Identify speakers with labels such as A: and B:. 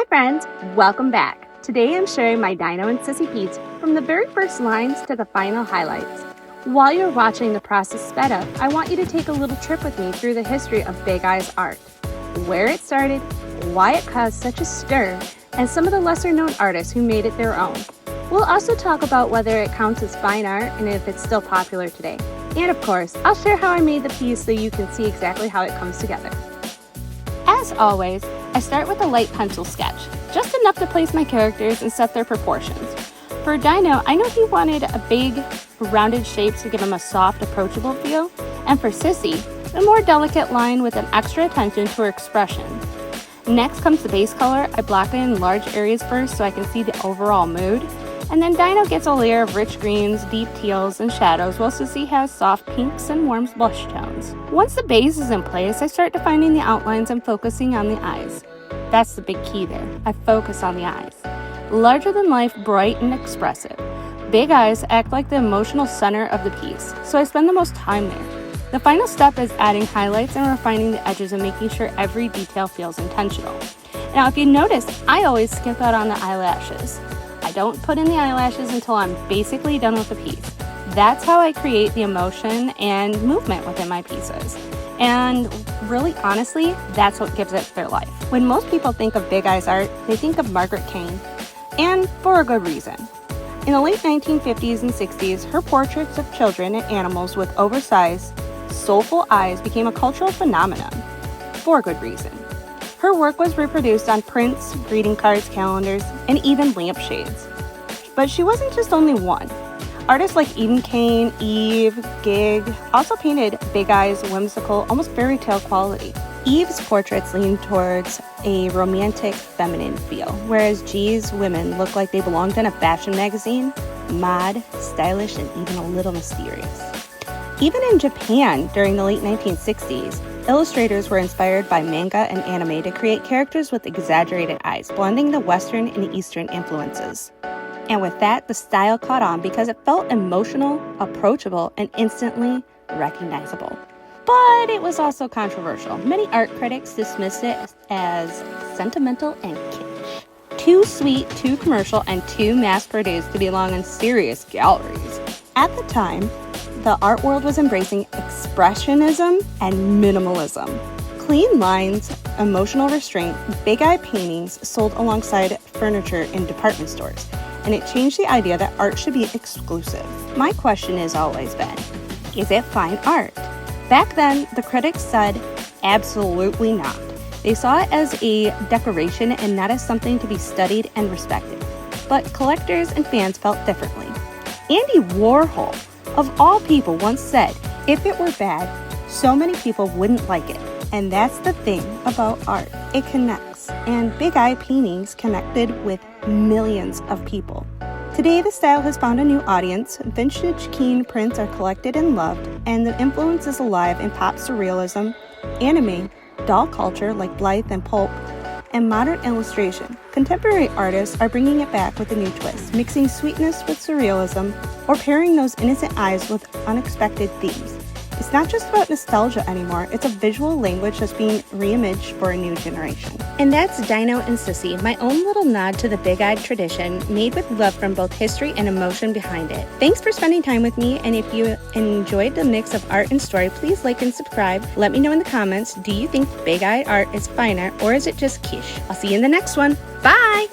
A: Hi friends, welcome back. Today I'm sharing my Dino and Sissy piece from the very first lines to the final highlights. While you're watching the process sped up, I want you to take a little trip with me through the history of Big Eye's art, where it started, why it caused such a stir, and some of the lesser known artists who made it their own. We'll also talk about whether it counts as fine art and if it's still popular today. And of course, I'll share how I made the piece so you can see exactly how it comes together. As always, I start with a light pencil sketch, just enough to place my characters and set their proportions. For Dino, I know he wanted a big, rounded shape to give him a soft, approachable feel, and for Sissy, a more delicate line with an extra attention to her expression. Next comes the base color. I block in large areas first so I can see the overall mood, and then Dino gets a layer of rich greens, deep teals, and shadows, while Sissy has soft pinks and warm blush tones. Once the base is in place, I start defining the outlines and focusing on the eyes. That's the big key there. I focus on the eyes. Larger than life, bright and expressive. Big eyes act like the emotional center of the piece, so I spend the most time there. The final step is adding highlights and refining the edges and making sure every detail feels intentional. Now, if you notice, I always skip out on the eyelashes. I don't put in the eyelashes until I'm basically done with the piece. That's how I create the emotion and movement within my pieces. And really, honestly, that's what gives it their life. When most people think of Big Eye's art, they think of Margaret Kane, and for a good reason. In the late 1950s and 60s, her portraits of children and animals with oversized, soulful eyes became a cultural phenomenon, for a good reason. Her work was reproduced on prints, greeting cards, calendars, and even lampshades. But she wasn't just only one. Artists like Eden Kane, Eve, Gig also painted Big Eye's whimsical, almost fairy tale quality. Eve's portraits lean towards a romantic, feminine feel, whereas G's women look like they belonged in a fashion magazine, mod, stylish, and even a little mysterious. Even in Japan during the late 1960s, illustrators were inspired by manga and anime to create characters with exaggerated eyes, blending the Western and Eastern influences. And with that, the style caught on because it felt emotional, approachable, and instantly recognizable. But it was also controversial. Many art critics dismissed it as sentimental and kitsch. Too sweet, too commercial, and too mass-produced to belong in serious galleries. At the time, the art world was embracing expressionism and minimalism. Clean lines, emotional restraint, Big Eye paintings sold alongside furniture in department stores, and it changed the idea that art should be exclusive. My question has always been, is it fine art? Back then, the critics said, absolutely not. They saw it as a decoration and not as something to be studied and respected. But collectors and fans felt differently. Andy Warhol, of all people, once said, if it were bad, so many people wouldn't like it. And that's the thing about art. It connects. And Big Eye paintings connected with millions of people. Today, the style has found a new audience. Vintage Keen prints are collected and loved, and the influence is alive in pop surrealism, anime, doll culture like Blythe and Pulp, and modern illustration. Contemporary artists are bringing it back with a new twist, mixing sweetness with surrealism, or pairing those innocent eyes with unexpected themes. It's not just about nostalgia anymore, it's a visual language that's being reimaged for a new generation. And that's Dino and Sissy, my own little nod to the big-eyed tradition, made with love from both history and emotion behind it. Thanks for spending time with me, and if you enjoyed the mix of art and story, please like and subscribe. Let me know in the comments, do you think Big Eye art is fine art, or is it just quiche? I'll see you in the next one. Bye!